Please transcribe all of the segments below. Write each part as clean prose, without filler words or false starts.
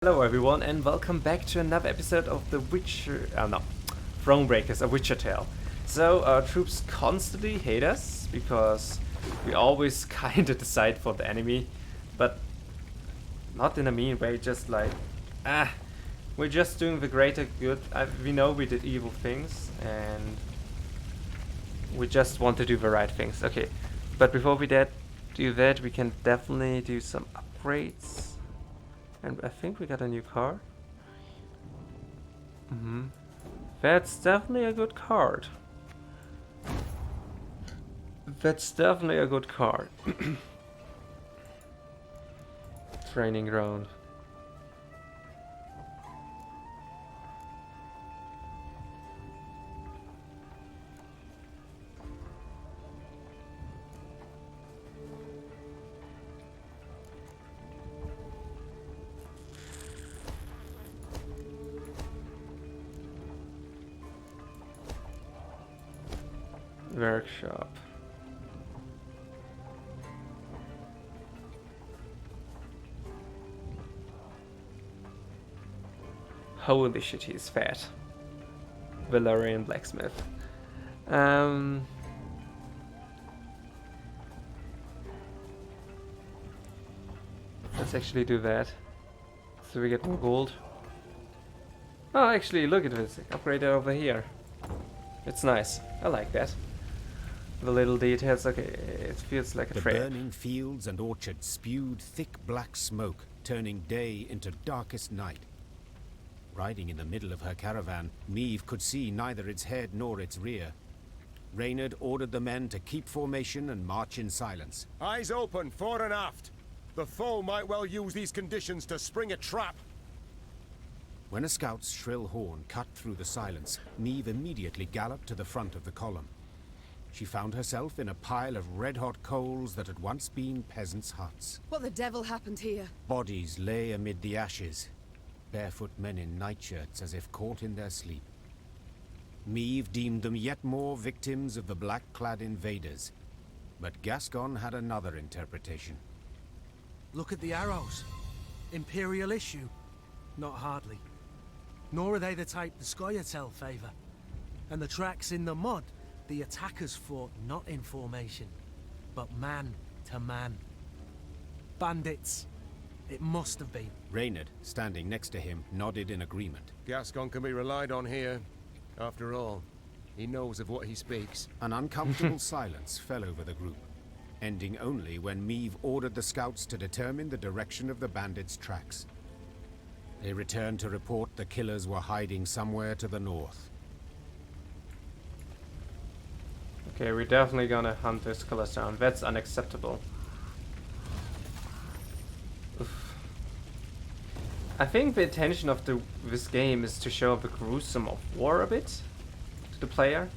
Hello everyone and welcome back to another episode of the Thronebreaker, a Witcher Tale. So our troops constantly hate us because we always kinda decide for the enemy, but not in a mean way, just like, we're just doing the greater good. We know we did evil things and we just want to do the right things. Okay, but before we do that, we can definitely do some upgrades. And I think we got a new car. That's definitely a good card. That's definitely a good card. Training ground. Workshop. Holy shit, he's fat. Valerian blacksmith. Let's actually do that. So we get more gold. Oh, actually, look at this. Upgrade over here. It's nice. I like that. The little details, okay, it feels like a trade. The burning fields and orchards spewed thick black smoke, turning day into darkest night. Riding in the middle of her caravan, Meve could see neither its head nor its rear. Reynard ordered the men to keep formation and march in silence. Eyes open, fore and aft. The foe might well use these conditions to spring a trap. When a scout's shrill horn cut through the silence, Meve immediately galloped to the front of the column. She found herself in a pile of red-hot coals that had once been peasants' huts. What the devil happened here? Bodies lay amid the ashes, barefoot men in nightshirts as if caught in their sleep. Meve deemed them yet more victims of the black-clad invaders, but Gascon had another interpretation. Look at the arrows. Imperial issue? Not hardly. Nor are they the type the Scoia'tael favour. And the tracks in the mud, the attackers fought not in formation, but man to man. Bandits. It must have been. Reynard, standing next to him, nodded in agreement. Gascon can be relied on here. After all, he knows of what he speaks. An uncomfortable silence fell over the group, ending only when Meve ordered the scouts to determine the direction of the bandits' tracks. They returned to report the killers were hiding somewhere to the north. Okay, we're definitely gonna hunt this killers down. That's unacceptable. Oof. I think the intention of this game is to show the gruesome of war a bit to the player.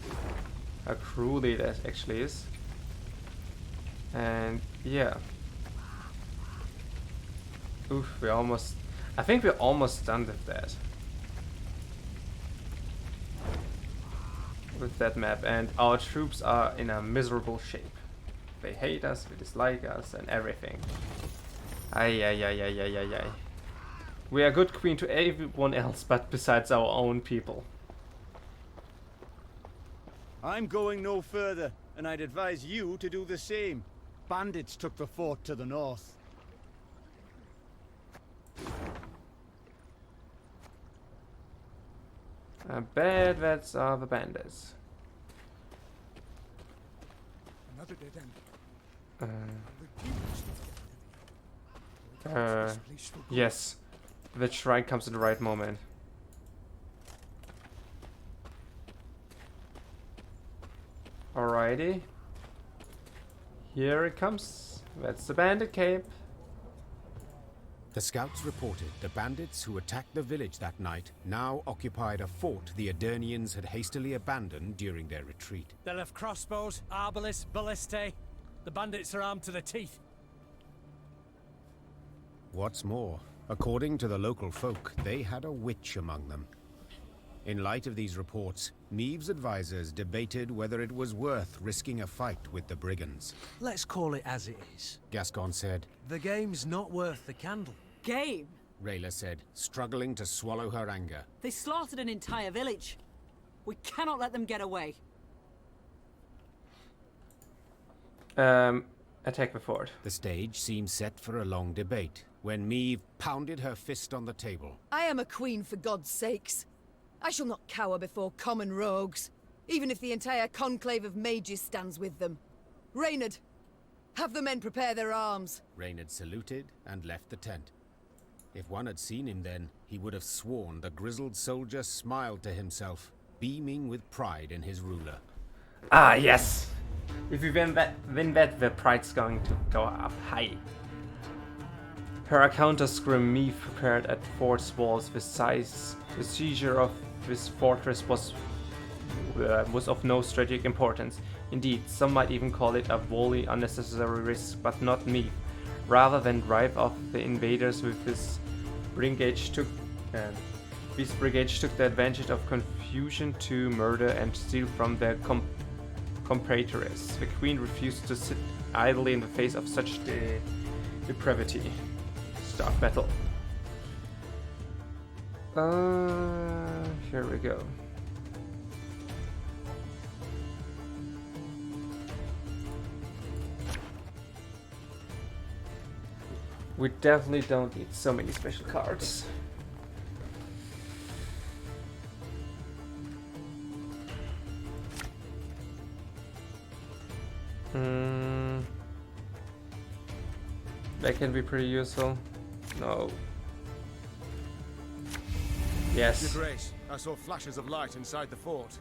How cruelly that actually is. And yeah. Oof, I think we're almost done with that. With that map, and our troops are in a miserable shape. They hate us, they dislike us, and everything. Ay. We are good queen to everyone else, but besides our own people. I'm going no further, and I'd advise you to do the same. Bandits took the fort to the north. I bet that's the bandits. Another dead end. Yes. The shrine comes at the right moment. Alrighty. Here it comes. That's the bandit cape. The scouts reported the bandits who attacked the village that night now occupied a fort the Adernians had hastily abandoned during their retreat. They'll have crossbows, arbalest, ballistae. The bandits are armed to the teeth. What's more, according to the local folk, they had a witch among them. In light of these reports, Meve's advisors debated whether it was worth risking a fight with the brigands. Let's call it as it is. Gascon said, The game's not worth the candle. Game? Rayla said, struggling to swallow her anger. They slaughtered an entire village. We cannot let them get away. Attack the fort. The stage seemed set for a long debate when Meve pounded her fist on the table. I am a queen, for God's sakes. I shall not cower before common rogues, even if the entire conclave of mages stands with them. Reynard, have the men prepare their arms. Reynard saluted and left the tent. If one had seen him then, he would have sworn the grizzled soldier smiled to himself, beaming with pride in his ruler. Ah, yes! If we win that, the pride's going to go up high. Her counter-scrim Meve prepared at fort's walls. The seizure of this fortress was of no strategic importance. Indeed, some might even call it a wholly unnecessary risk, but not Meve. Rather than drive off the invaders with this brigade took the advantage of confusion to murder and steal from their compatriots. The queen refused to sit idly in the face of such depravity. Start battle. Here we go. We definitely don't need so many special cards. That can be pretty useful. No. Yes. Your Grace, I saw flashes of light inside the fort.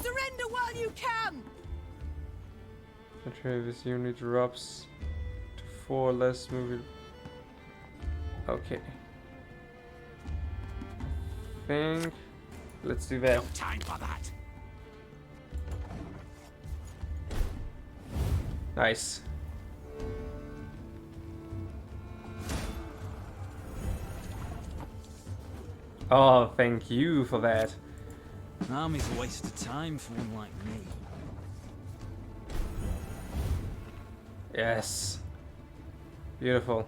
Surrender while you can! This unit drops to 4 less moving. Okay. Think. Let's do that. No time for that. Nice. Oh, thank you for that. Army's a waste of time for one like me. Yes. Beautiful.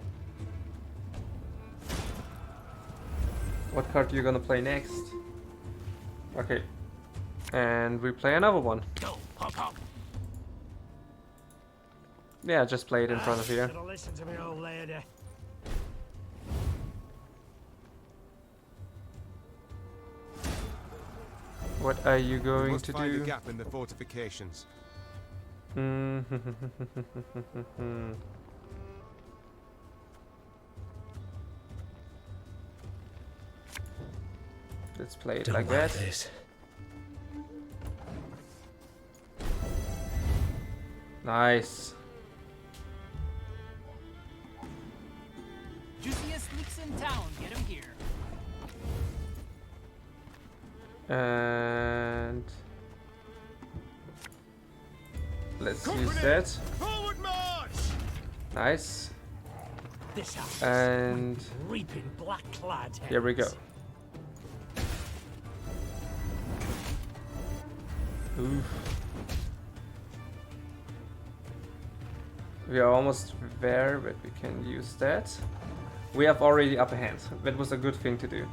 What card are you gonna play next? Okay. And we play another one. Go, hop, hop. Yeah, just play it in front of you. Listen to me, old lady. What are you We going must to find a do? gap in the fortifications. Let's play it like that. Nice. Juiciest leaks in town. Get him here. And let's use that. Forward march! Nice. This house And reaping black-clad heads. here we go. Oof. We are almost there, but we can use that. We have already upper hand. That was a good thing to do.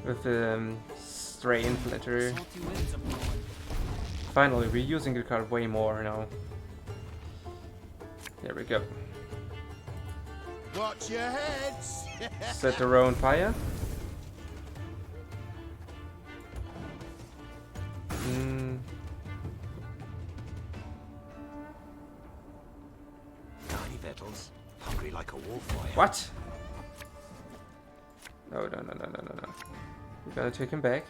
With the stray infantry. Salty winds are blowing. Finally, we're using the card way more now. There we go. Watch your heads! Set their own fire. Tiny Vettles, hungry like a wolf for you. What? No. We're gonna take him back.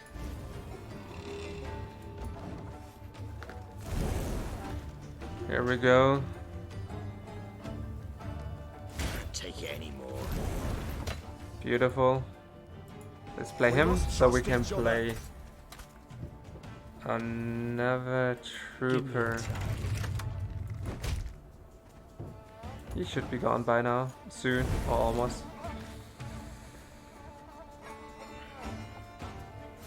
Here we go. Can't take it anymore. Beautiful. Let's play him so we can play another trooper. He should be gone by now, soon, or almost.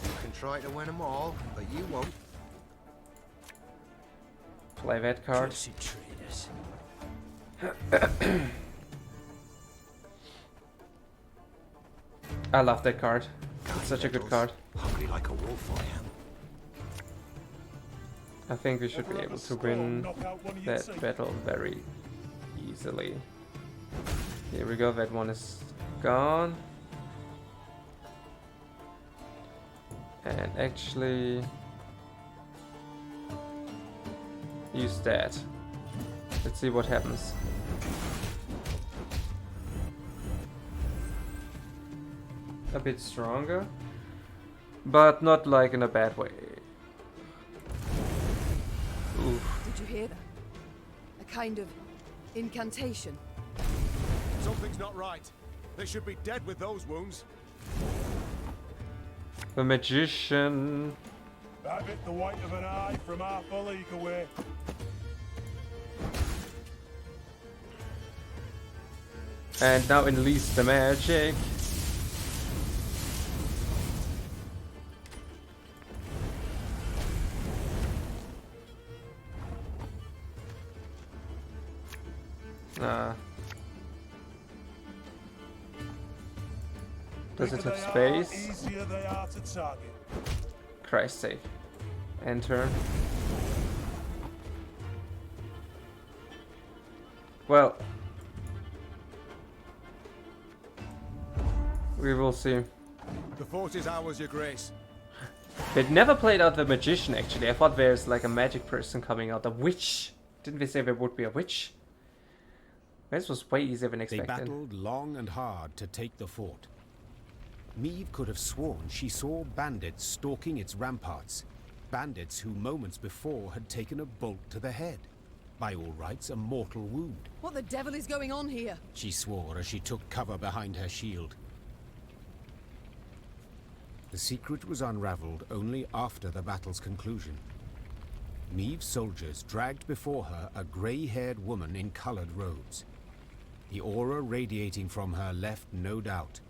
You can try to win them all, but you won't. Play that card. Cursed traitors. I love that card. It's such a good card. Hungry like a wolf, I am. I think we should be able to win that battle very easily. Here we go, that one is gone. And actually use that. Let's see what happens. A bit stronger, but not like in a bad way. Oof. Did you hear that? A kind of incantation. Something's not right. They should be dead with those wounds. The magician. That bit the white of an eye from half a league away. And now unleash the magic. Does it have space? Easier they are to target. Christ's sake. Enter. Well, we will see. The fort is ours, your grace. They'd never played out the magician actually. I thought there's like a magic person coming out. A witch. Didn't they say there would be a witch? This was way easier than They expected. battled long and hard to take the fort. Meve could have sworn she saw bandits stalking its ramparts. Bandits who moments before had taken a bolt to the head. By all rights, a mortal wound. What the devil is going on here? She swore as she took cover behind her shield. The secret was unraveled only after the battle's conclusion. Meve's soldiers dragged before her a grey-haired woman in colored robes. The aura radiating from her left no doubt.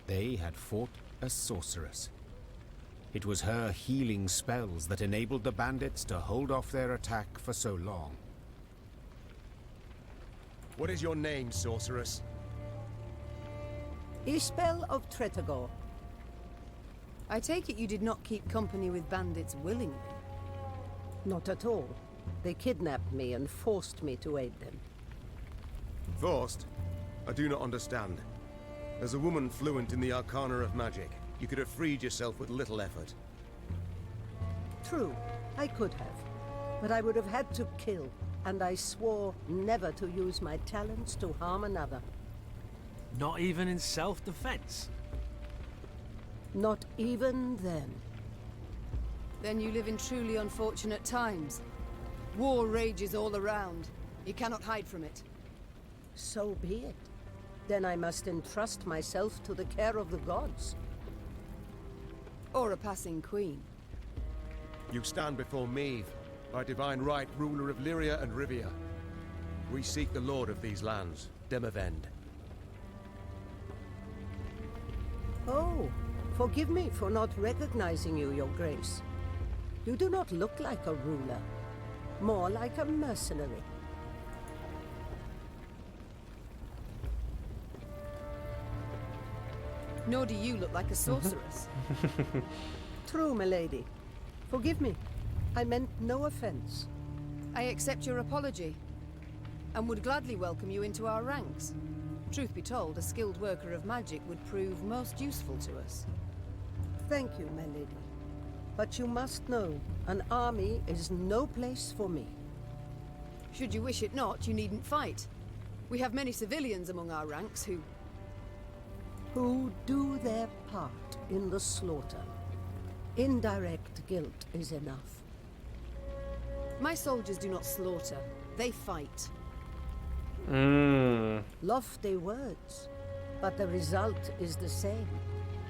They had fought a sorceress. It was her healing spells that enabled the bandits to hold off their attack for so long. What is your name, sorceress? Ishbel of Tretagor. I take it you did not keep company with bandits willingly. Not at all. They kidnapped me and forced me to aid them. Forced? I do not understand. As a woman fluent in the arcana of magic, you could have freed yourself with little effort. True, I could have. But I would have had to kill, and I swore never to use my talents to harm another. Not even in self-defense. Not even then. Then you live in truly unfortunate times. War rages all around. You cannot hide from it. So be it. Then I must entrust myself to the care of the gods. Or a passing queen. You stand before Meve, by divine right ruler of Lyria and Rivia. We seek the lord of these lands, Demavend. Oh, forgive me for not recognizing you, Your Grace. You do not look like a ruler. More like a mercenary. Nor do you look like a sorceress. True, milady. Forgive me. I meant no offense. I accept your apology, and would gladly welcome you into our ranks. Truth be told, a skilled worker of magic would prove most useful to us. Thank you, my lady. But you must know, an army is no place for me. Should you wish it not, you needn't fight. We have many civilians among our ranks who do their part in the slaughter. Indirect guilt is enough. My soldiers do not slaughter, they fight. Lofty words, but the result is the same.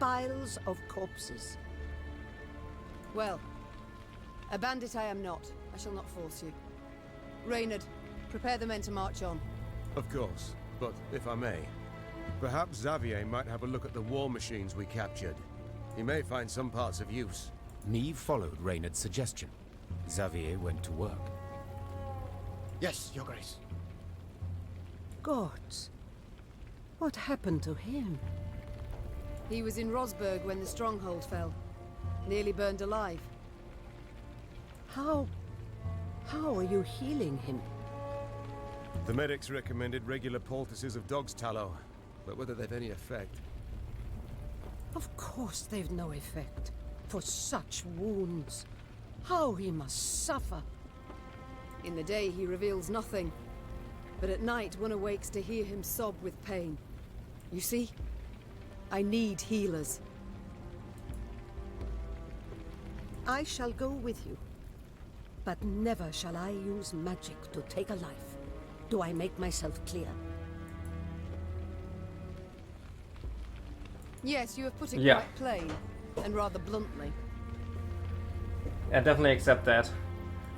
Piles of corpses. Well, a bandit I am not. I shall not force you. Reynard, prepare the men to march on. Of course, but if I may, perhaps Xavier might have a look at the war machines we captured. He may find some parts of use. Meve followed Reynard's suggestion. Xavier went to work. Yes, Your Grace. Gods. What happened to him? He was in Rosberg when the stronghold fell. Nearly burned alive. How are you healing him? The medics recommended regular poultices of dog's tallow, but whether they've any effect... Of course they've no effect. For such wounds. How he must suffer. In the day he reveals nothing. But at night one awakes to hear him sob with pain. You see? I need healers. I shall go with you. But never shall I use magic to take a life. Do I make myself clear? Yes, you have put it Yeah. quite plain, and rather bluntly. I definitely accept that. A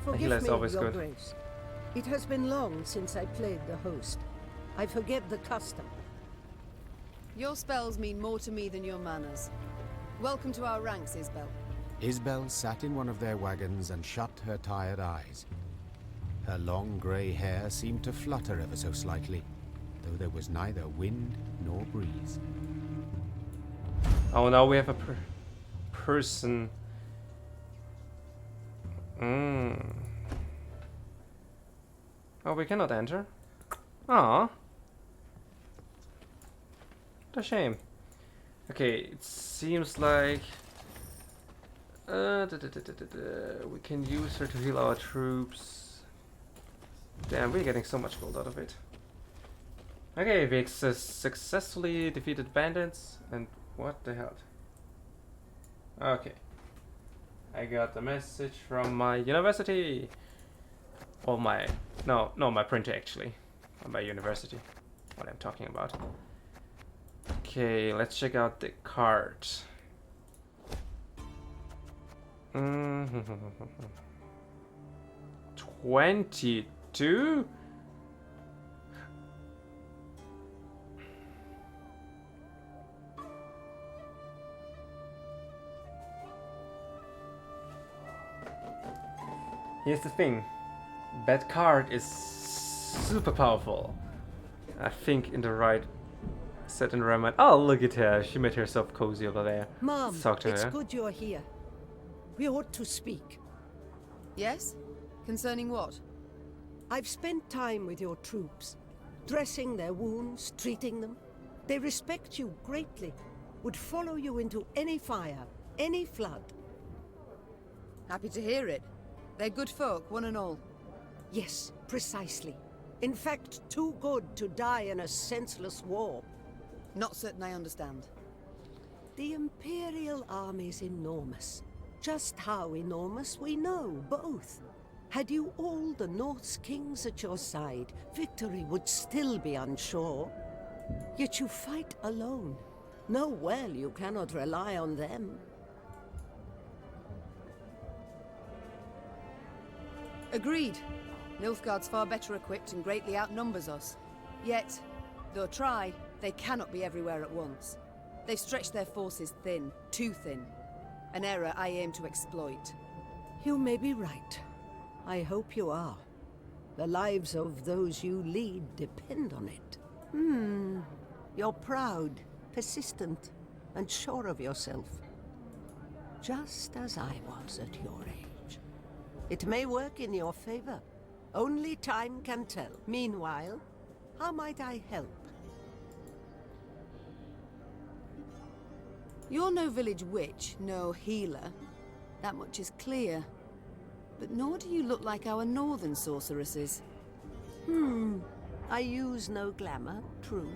Forgive healer is me, always Your good. Grace. It has been long since I played the host. I forget the custom. Your spells mean more to me than your manners. Welcome to our ranks, Isbel. Isbel sat in one of their wagons and shut her tired eyes. Her long grey hair seemed to flutter ever so slightly, though there was neither wind nor breeze. Oh, now we have a person. Oh, we cannot enter. Ah, what a shame. Okay, it seems like we can use her to heal our troops. Damn, we're getting so much gold out of it. Okay, we successfully defeated bandits, and what the hell? Okay. I got a message from my university. Or my... No, my printer actually. Not my university. What I'm talking about. Okay, let's check out the card. 22? Here's the thing. That card is super powerful. I think in the right set environment. Oh, look at her. She made herself cozy over there. Mom, Let's talk to it's her. good you're here. We ought to speak. Yes? Concerning what? I've spent time with your troops, dressing their wounds, treating them. They respect you greatly, would follow you into any fire, any flood. Happy to hear it. They're good folk, one and all. Yes, precisely. In fact, too good to die in a senseless war. Not certain I understand. The Imperial army's enormous. Just how enormous we know, both. Had you all the North's kings at your side, victory would still be unsure. Yet you fight alone. Know well you cannot rely on them. Agreed. Nilfgaard's far better equipped and greatly outnumbers us. Yet, though try, they cannot be everywhere at once. They've stretched their forces thin, too thin. An error I aim to exploit. You may be right. I hope you are. The lives of those you lead depend on it. You're proud, persistent, and sure of yourself. Just as I was at your age. It may work in your favor. Only time can tell. Meanwhile, how might I help? You're no village witch, no healer. That much is clear. But nor do you look like our northern sorceresses. I use no glamour, true.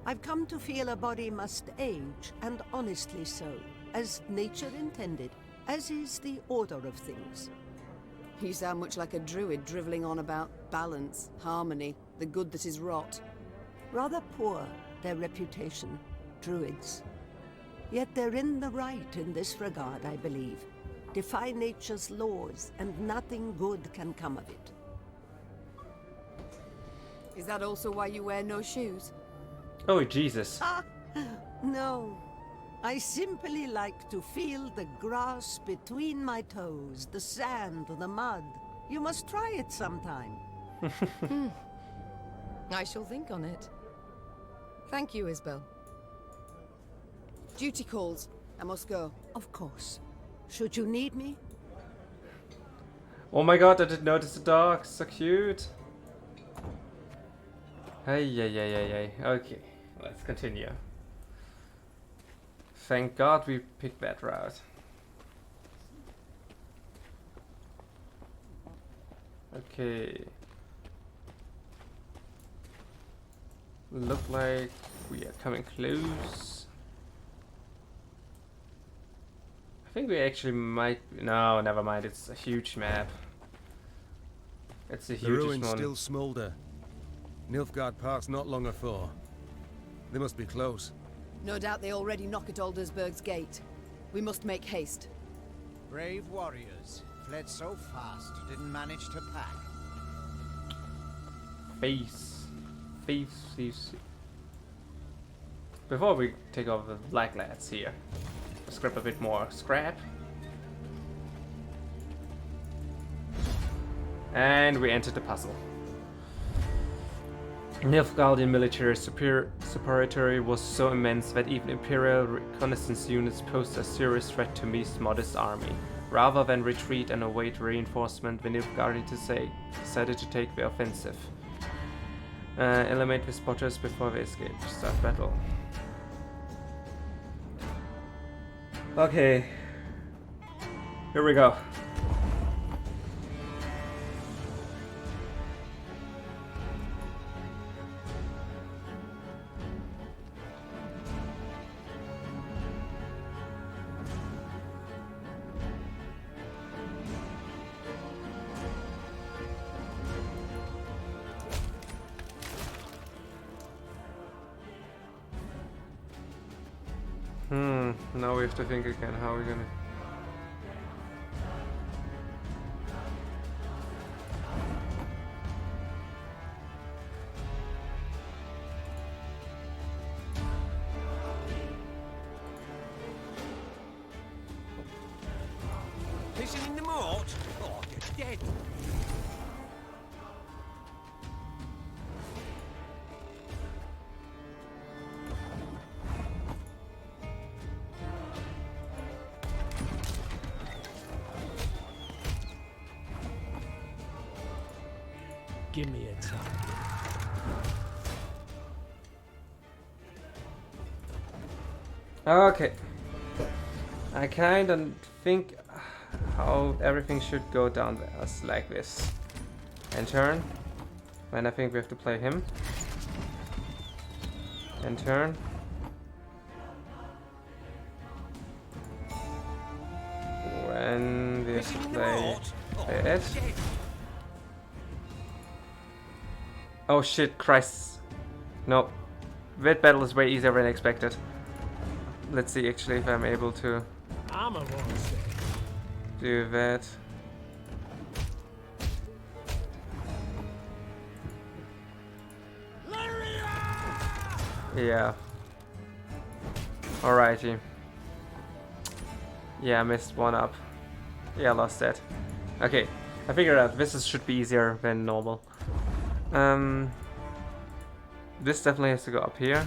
I've come to feel a body must age, and honestly so, as nature intended, as is the order of things. You sound much like a druid drivelling on about balance, harmony, the good that is rot. Rather poor, their reputation, druids. Yet they're in the right in this regard, I believe. Defy nature's laws, and nothing good can come of it. Is that also why you wear no shoes? Oh, Jesus. No. I simply like to feel the grass between my toes, the sand, the mud. You must try it sometime. I shall think on it. Thank you, Isbel. Duty calls. I must go. Of course. Should you need me? Oh my god, I didn't notice the dog. So cute. Hey, hey. Okay, let's continue. Thank God we picked that route. Okay. Look like we are coming close. I think we actually might. No, never mind. It's a huge map. It's the The hugest ruins one. still smoulder. Nilfgaard passed not long afore. They must be close. No doubt they already knock at Aldersburg's gate. We must make haste. Brave warriors. Fled so fast, didn't manage to pack. Thieves. Before we take over the black lads here, let's grab a bit more scrap. And we enter the puzzle. Nilfgaardian military superiority was so immense that even Imperial reconnaissance units posed a serious threat to Meve's modest army. Rather than retreat and await reinforcement, the Nilfgaardi decided to take the offensive. Eliminate the spotters before they escape. Start battle. Okay. Here we go. Now we have to think again, how are we gonna... Pissing in the moat? Oh, you're dead. Give me a time. Okay. I kind of think how everything should go down there. It's like this. And turn. And I think we have to play him. And turn. When we have to play it. Oh shit, Christ. No. That battle is way easier than expected. Let's see actually if I'm able to do that. Yeah. Alrighty. Yeah, I missed one up. Yeah, I lost that. Okay, I figured out this should be easier than normal. This definitely has to go up here.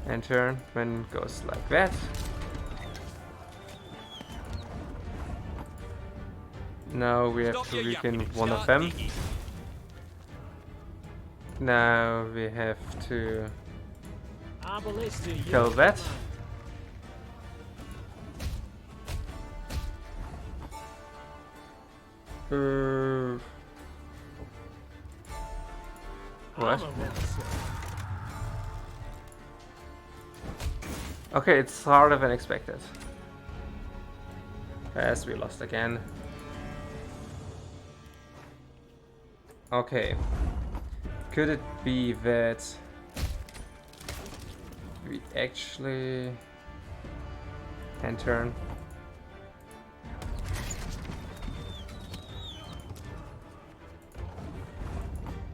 And turn when it goes like that. Now we have to weaken one of them. Now we have to kill that. What? Okay, it's harder than expected. As we lost again. Okay. Could it be that we actually can turn?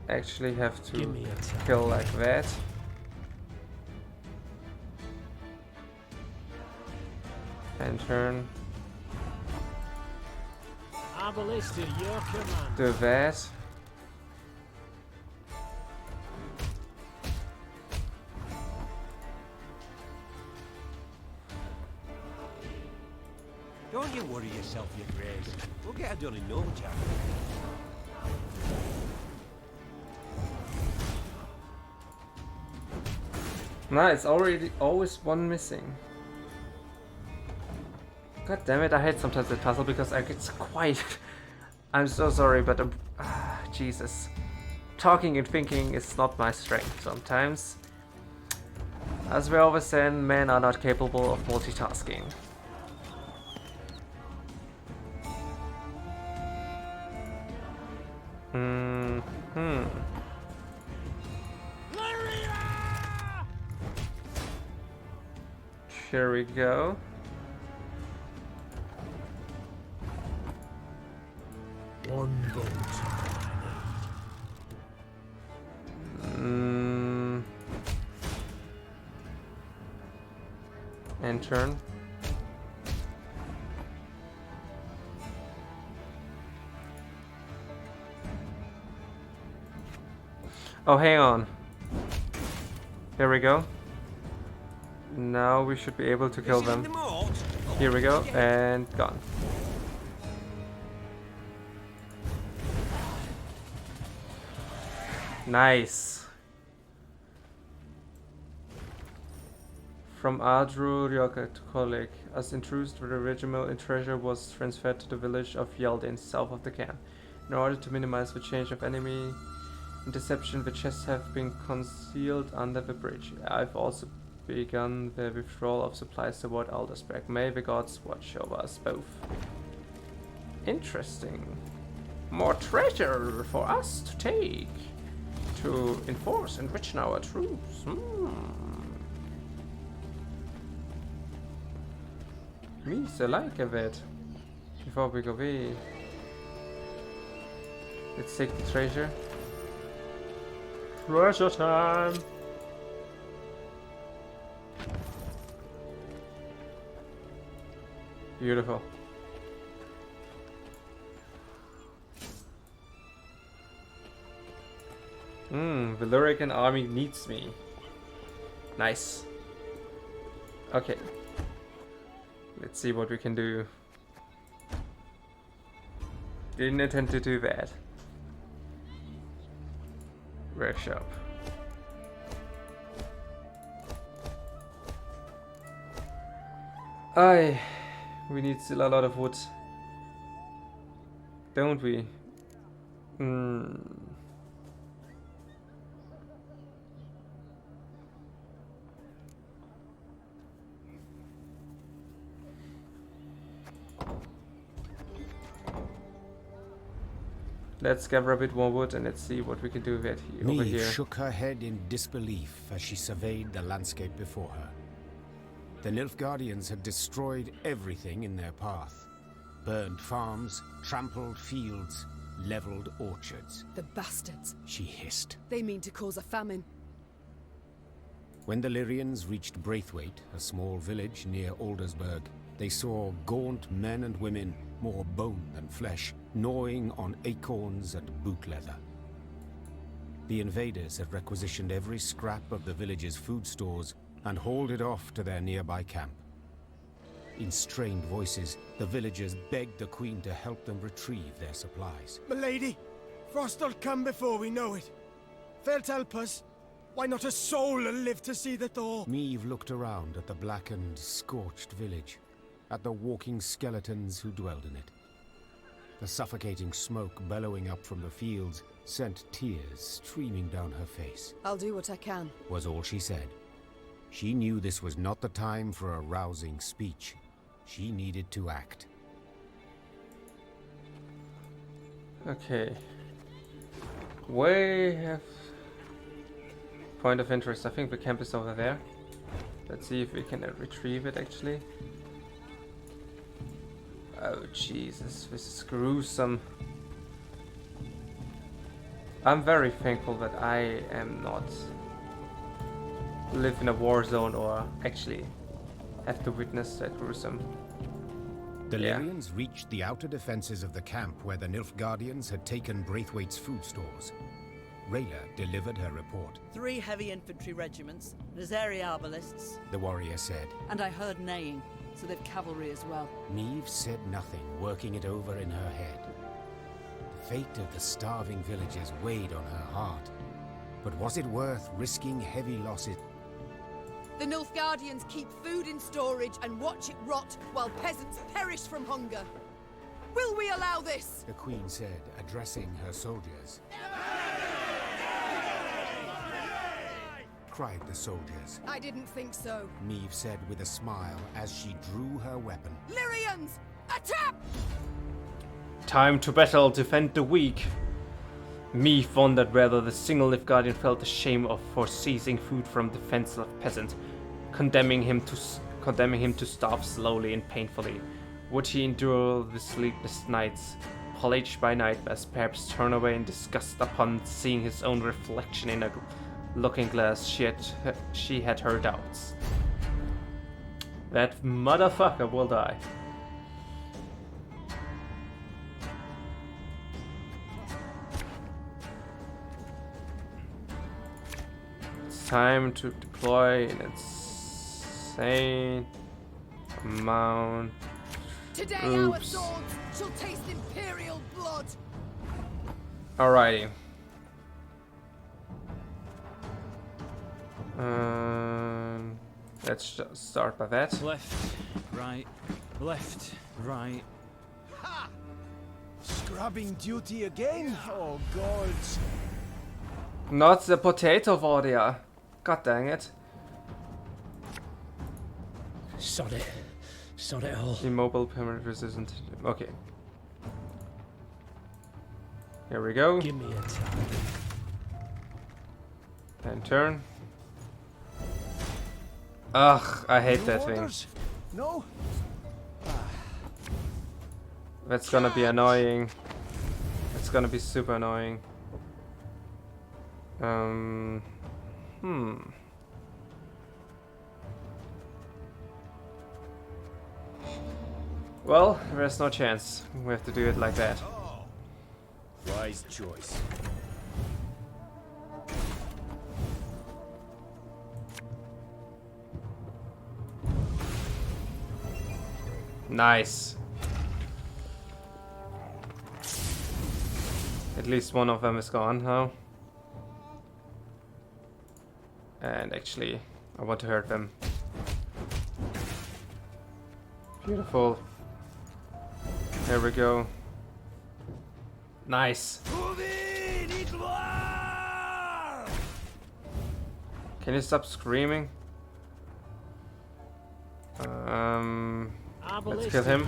Actually have to kill like that. And turn. Your command. Do that. Don't you worry yourself, your grace. We'll get it done in no time. Nice, always one missing. God damn it, I hate sometimes that puzzle because I get quite... I'm so sorry, but Jesus. Talking and thinking is not my strength sometimes. As we always say, men are not capable of multitasking. Here we go. One vote. And turn. Oh, hang on. Here we go. Now we should be able to kill them. Here we go, and gone. Nice. From Ardru Ryokakolik, as intruders the regiment and treasure was transferred to the village of Yeldin, south of the camp. In order to minimize the change of enemy interception, the chests have been concealed under the bridge. I've also begun the withdrawal of supplies toward Aldersberg. May the gods watch over us both. Interesting. More treasure for us to take. To enforce and enrich our troops. Means I like a bit. Before we go away. Let's take the treasure. Treasure time! Beautiful. The Lyrican army needs me. Nice. Okay. Let's see what we can do. Didn't intend to do that. Workshop. We need still a lot of wood. Don't we? Let's gather a bit more wood and let's see what we can do with it over here. Meve shook her head in disbelief as she surveyed the landscape before her. The Nilfgaardians had destroyed everything in their path. Burned farms, trampled fields, leveled orchards. The bastards. She hissed. They mean to cause a famine. When the Lyrians reached Braithwaite, a small village near Aldersberg, they saw gaunt men and women, more bone than flesh, gnawing on acorns and boot leather. The invaders had requisitioned every scrap of the village's food stores and hauled it off to their nearby camp. In strained voices, the villagers begged the Queen to help them retrieve their supplies. Milady, Frost'll come before we know it. Fail't help us. Why not a soul will live to see the thaw? Meve looked around at the blackened, scorched village, at the walking skeletons who dwelled in it. The suffocating smoke bellowing up from the fields sent tears streaming down her face. I'll do what I can, was all she said. She knew this was not the time for a rousing speech. She needed to act. Okay. We have point of interest. I think the camp is over there. Let's see if we can retrieve it actually. Oh Jesus, this is gruesome. I'm very thankful that I am not live in a war zone or actually have to witness that gruesome. The Lyrians reached the outer defenses of the camp where the Nilfgaardians had taken Braithwaite's food stores. Rayla delivered her report. 3 heavy infantry regiments, Nazari arbalists, the warrior said. and I heard neighing. so they've cavalry as well. Meve said nothing, working it over in her head. The fate of the starving villagers weighed on her heart. But was it worth risking heavy losses? The Nilfgaardians keep food in storage and watch it rot while peasants perish from hunger. Will we allow this? The queen said, addressing her soldiers. Cried the soldiers. I didn't think so. Meve said with a smile as she drew her weapon. Lyrians, attack! Time to battle, defend the weak. Meve wondered whether the single Nilfgaardian felt ashamed for seizing food from defenseless peasants, condemning him to starve slowly and painfully. Would he endure the sleepless nights, pillaged by nightmares, perhaps turn away in disgust upon seeing his own reflection in a looking glass? She had her doubts. That motherfucker will die. It's time to deploy an insane amount. Today our swords shall taste imperial blood. Alrighty. Let's just start by that. Left, right, left, right. Ha! Scrubbing duty again? Oh, gods. Not the potato warrior. God dang it. Sod it. Sod it all. Immobile, permanent resistant. Okay. Here we go. Give me a time. And turn. Ugh, I hate that thing. No? That's gonna be annoying. It's gonna be super annoying. Well, there's no chance. We have to do it like that. Wise choice. Nice. At least one of them is gone now. And actually, I want to hurt them. Beautiful. There we go. Nice. Can you stop screaming? Let's kill him.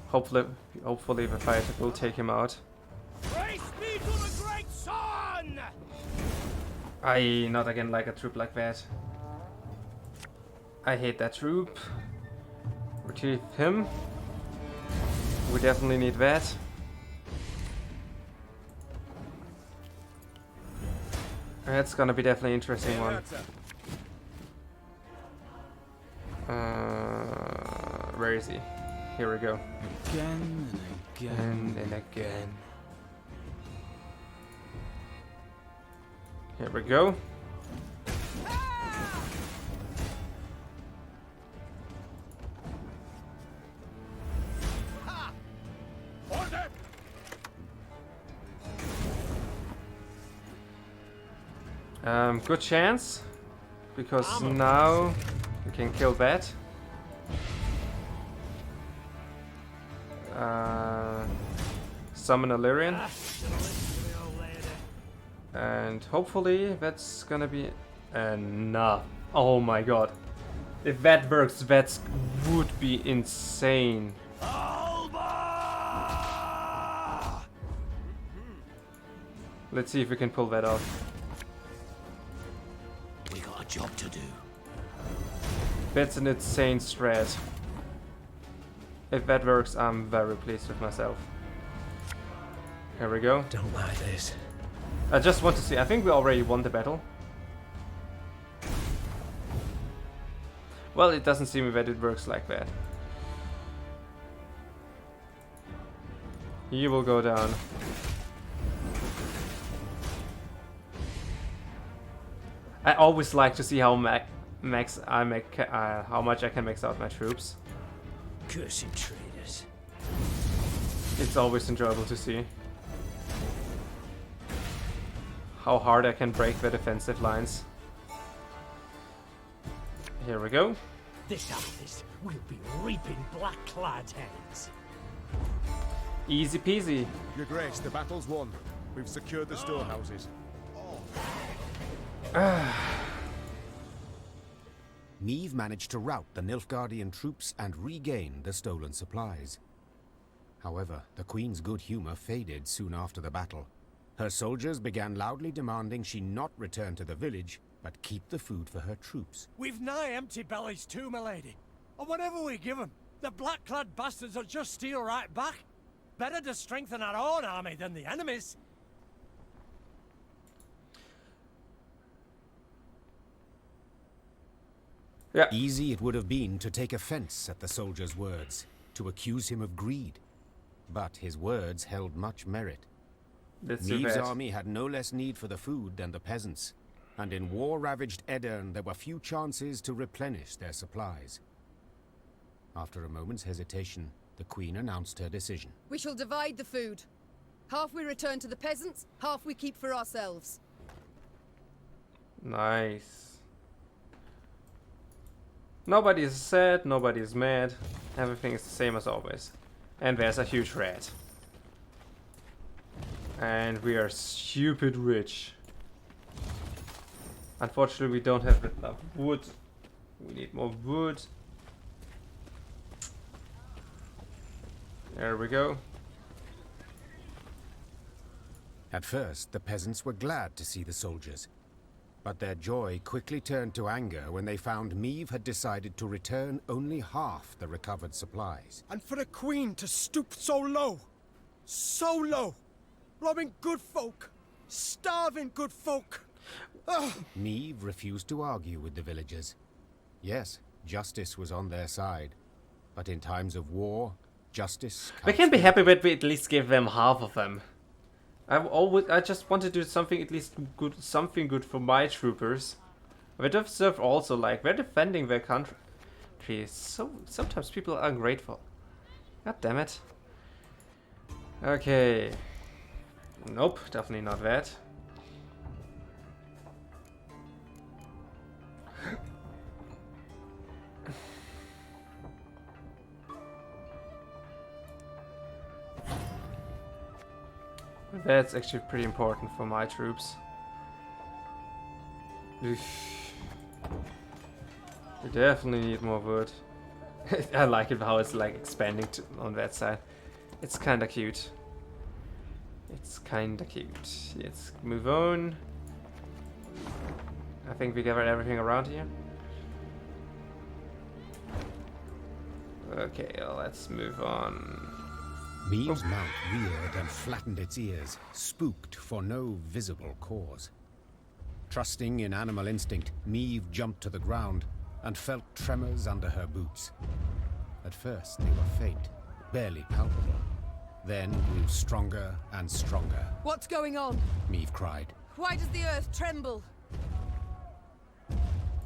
Hopefully the fight will take him out. Not again like a troop like that. I hate that troop. Retrieve him. We definitely need that. That's gonna be definitely an interesting one. Where is he? Here we go. Again and again. And again. Here we go. Good chance, because now we can kill that. Summon a Lyrian. And hopefully that's gonna be enough. Oh my god. If that works, that would be insane. Let's see if we can pull that off. We got a job to do. That's an insane strat. If that works, I'm very pleased with myself. Here we go. Don't like this. I just want to see. I think we already won the battle. Well, it doesn't seem that it works like that. He will go down. I always like to see how how much I can max out my troops. Cursed traitors. It's always enjoyable to see how hard I can break the defensive lines. Here we go. This artist will be reaping black-clad heads. Easy peasy. Your Grace, the battle's won. We've secured the storehouses. Meve managed to rout the Nilfgaardian troops and regain the stolen supplies. However, the Queen's good humor faded soon after the battle. Her soldiers began loudly demanding she not return to the village, but keep the food for her troops. We've nigh empty bellies too, milady. And whatever we give them, the black-clad bastards will just steal right back. Better to strengthen our own army than the enemy's. Yeah. Easy it would have been to take offense at the soldier's words, to accuse him of greed. But his words held much merit. Meve's army had no less need for the food than the peasants, and in war-ravaged Edirn there were few chances to replenish their supplies. After a moment's hesitation, the Queen announced her decision. We shall divide the food. Half we return to the peasants, half we keep for ourselves. Nice. Nobody is sad, nobody is mad. Everything is the same as always. And there's a huge rat. And we are stupid rich. Unfortunately, we don't have enough wood. We need more wood. There we go. At first, the peasants were glad to see the soldiers. But their joy quickly turned to anger when they found Meve had decided to return only half the recovered supplies. And for the Queen to stoop so low, robbing good folk, starving good folk. Ugh. Meve refused to argue with the villagers. Yes, justice was on their side. But in times of war, justice... We can be happy that we at least give them half of them. I just want to do something at least good, something good for my troopers. They deserve also, like, they're defending their country. So sometimes people are ungrateful. God damn it. Okay. Nope, definitely not that. That's actually pretty important for my troops. We definitely need more wood. I like it how it's like expanding on that side. It's kinda cute. It's kinda cute. Let's move on. I think we covered everything around here. Okay, let's move on. Meve's mount reared and flattened its ears, spooked for no visible cause. Trusting in animal instinct, Meve jumped to the ground and felt tremors under her boots. At first they were faint, barely palpable, then grew stronger and stronger. What's going on? Meve cried. Why does the earth tremble?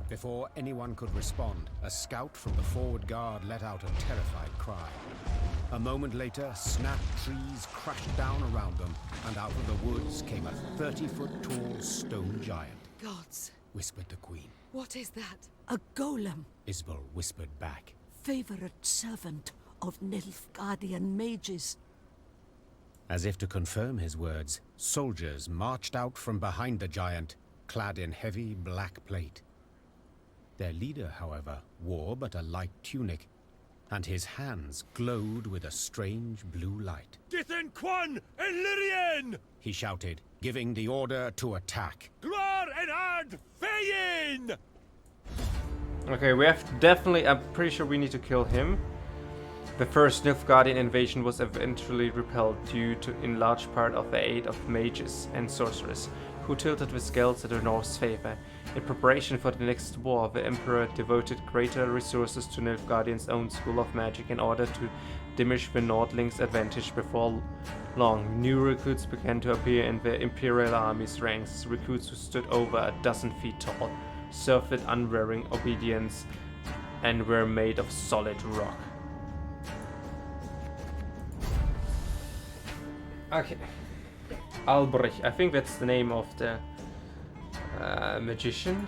Before anyone could respond, a scout from the forward guard let out a terrified cry. A moment later, snapped trees crashed down around them, and out of the woods came a 30-foot-tall stone giant. Gods, whispered the Queen. What is that? A golem. Isbel whispered back. Favorite servant of Nilfgaardian mages. As if to confirm his words, soldiers marched out from behind the giant, clad in heavy black plate. Their leader, however, wore but a light tunic, and his hands glowed with a strange blue light. Dithen Quan and Lyrian! He shouted, giving the order to attack. Glor and Ard Feyin! Okay, we have definitely... I'm pretty sure we need to kill him. The first Nilfgaardian invasion was eventually repelled due to, in large part, of the aid of mages and sorcerers, who tilted the scales in the North's favor. In preparation for the next war, the Emperor devoted greater resources to Nilfgaardian's own school of magic in order to diminish the Nordlings' advantage. Before long, new recruits began to appear in the Imperial Army's ranks, recruits who stood over a dozen feet tall, served with unwearying obedience, and were made of solid rock. Okay. Albrecht, I think that's the name of the magician.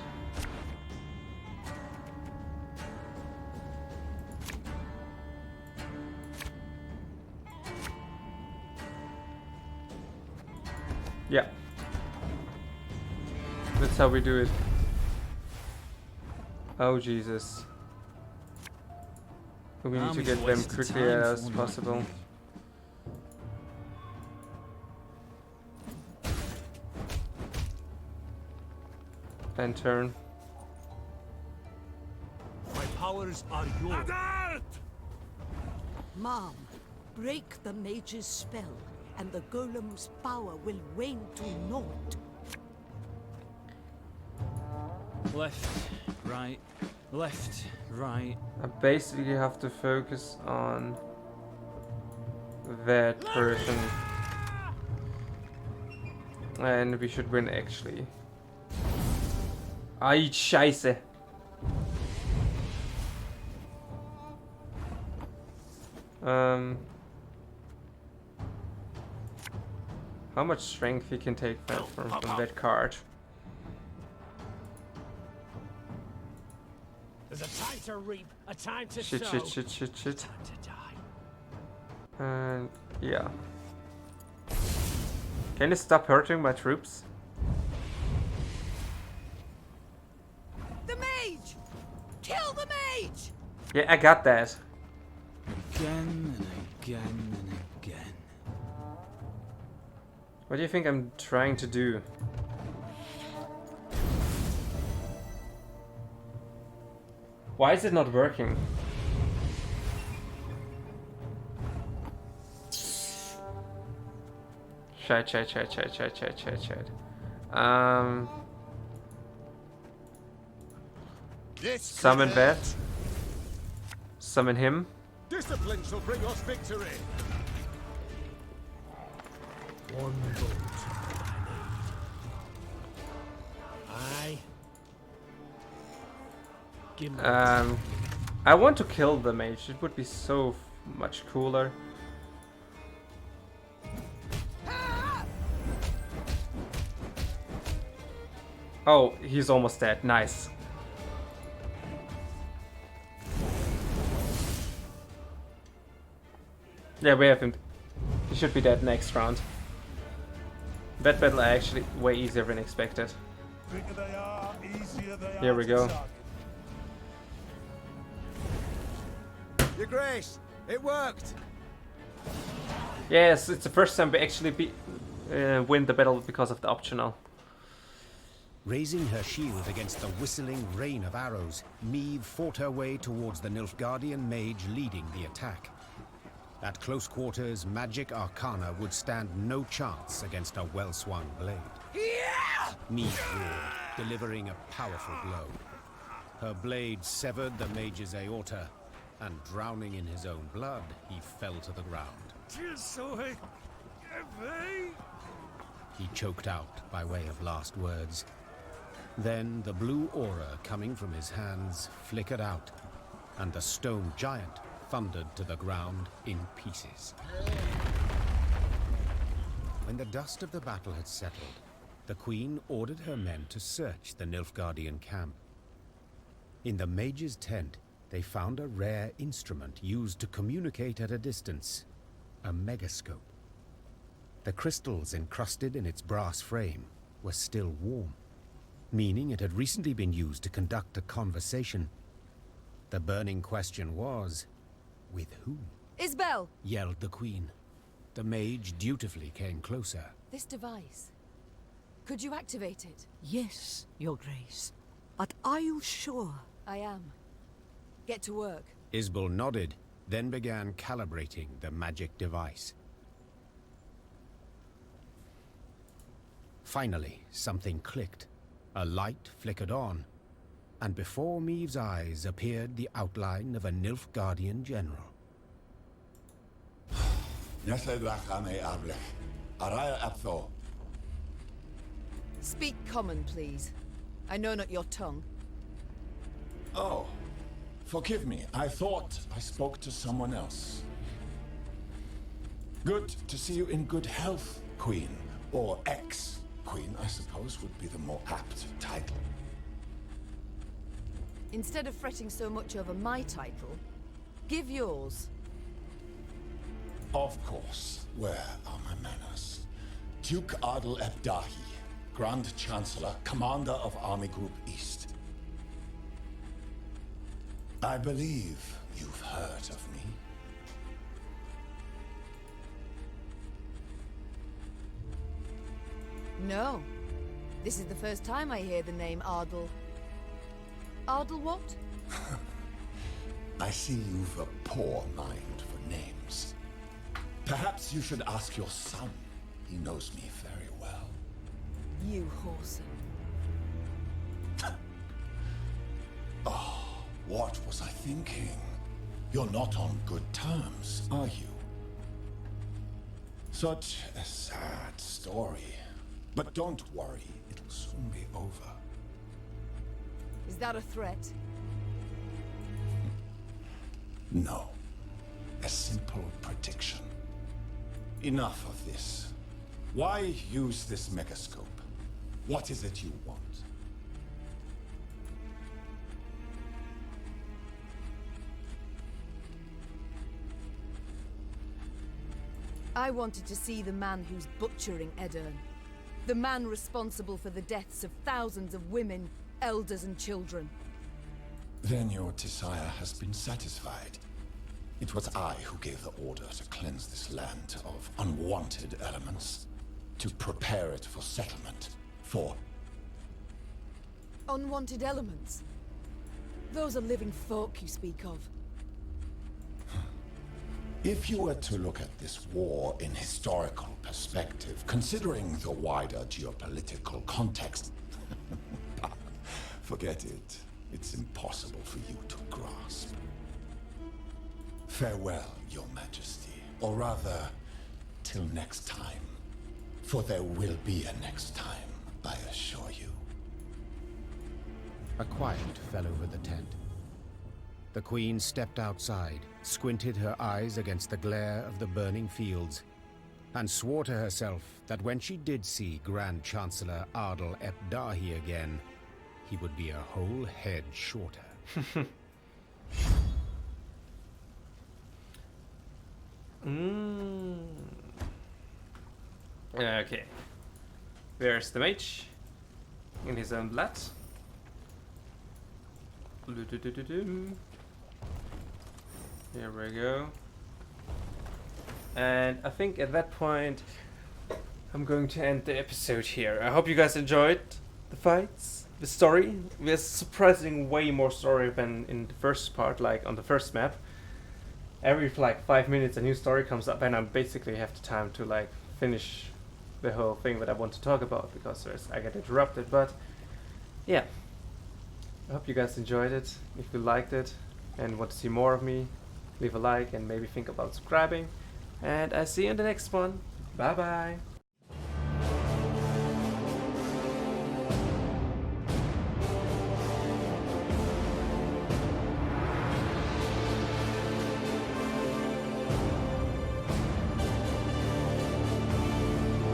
Yeah. That's how we do it. Oh Jesus. We need to get them quickly as possible. And turn. My powers are yours. Mom, break the mage's spell, and the golem's power will wane to naught. Left, right, left, right. I basically have to focus on that person. And we should win actually. Ay, scheiße. How much strength he can take from that card? There's a time to reap, a time to Shit, sow. shit. Time to die. And yeah. Can you stop hurting my troops? The mage! Kill the mage! Yeah, I got that. Again and again and again. What do you think I'm trying to do? Why is it not working? Chat. Summon that. Summon him. Discipline shall bring us victory. One bolt I need. Give me I want to kill the mage. It would be so much cooler. Oh, he's almost dead. Nice. Yeah, we have him. He should be dead next round. That battle actually way easier than expected. Bigger they are, easier they Here are we to go. target. Your Grace, it worked. Yes, it's the first time we actually win the battle because of the optional. Raising her shield against the whistling rain of arrows, Meve fought her way towards the Nilfgaardian mage leading the attack. At close quarters, magic arcana would stand no chance against a well-swung blade. Meve roared, delivering a powerful blow. Her blade severed the mage's aorta, and drowning in his own blood, he fell to the ground. He choked out by way of last words. Then the blue aura coming from his hands flickered out, and the stone giant thundered to the ground in pieces. When the dust of the battle had settled, the Queen ordered her men to search the Nilfgaardian camp. In the mage's tent, they found a rare instrument used to communicate at a distance, a megascope. The crystals encrusted in its brass frame were still warm, meaning it had recently been used to conduct a conversation. The burning question was, with whom? Isbel! Yelled the Queen. The mage dutifully came closer. This device. Could you activate it? Yes, Your Grace. But are you sure? I am. Get to work. Isbel nodded, then began calibrating the magic device. Finally, something clicked. A light flickered on, and before Meve's eyes appeared the outline of a Nilfgaardian general. Speak common, please. I know not your tongue. Oh, forgive me. I thought I spoke to someone else. Good to see you in good health, Queen. Or ex-Queen, I suppose, would be the more apt title. Instead of fretting so much over my title, give yours. Of course. Where are my manners? Duke Adel Ebdahi, Grand Chancellor, Commander of Army Group East. I believe you've heard of me. No. This is the first time I hear the name Ardel. Ardel what? I see you've a poor mind for names. Perhaps you should ask your son. He knows me very well. You whoreson. Oh, what was I thinking? You're not on good terms, are you? Such a sad story. But don't worry, it'll soon be over. Is that a threat? No. A simple prediction. Enough of this. Why use this megascope? What is it you want? I wanted to see the man who's butchering Edirn. The man responsible for the deaths of thousands of women, elders and children. Then your desire has been satisfied. It was I who gave the order to cleanse this land of unwanted elements, to prepare it for settlement, for... Unwanted elements? Those are living folk you speak of. If you were to look at this war in historical perspective, considering the wider geopolitical context, forget it. It's impossible for you to grasp. Farewell, Your Majesty. Or rather, till next time. For there will be a next time, I assure you. A quiet fell over the tent. The Queen stepped outside, squinted her eyes against the glare of the burning fields, and swore to herself that when she did see Grand Chancellor Adel Ebdahi again, he would be a whole head shorter. Okay. Where's the mage? In his own blood. Here we go. And I think at that point I'm going to end the episode here. I hope you guys enjoyed the fights, the story. There's surprisingly way more story than in the first part, like on the first map. Every like 5 minutes a new story comes up and I basically have the time to like finish the whole thing that I want to talk about because I get interrupted. But yeah, I hope you guys enjoyed it. If you liked it and want to see more of me, leave a like and maybe think about subscribing. And I see you in the next one. Bye bye.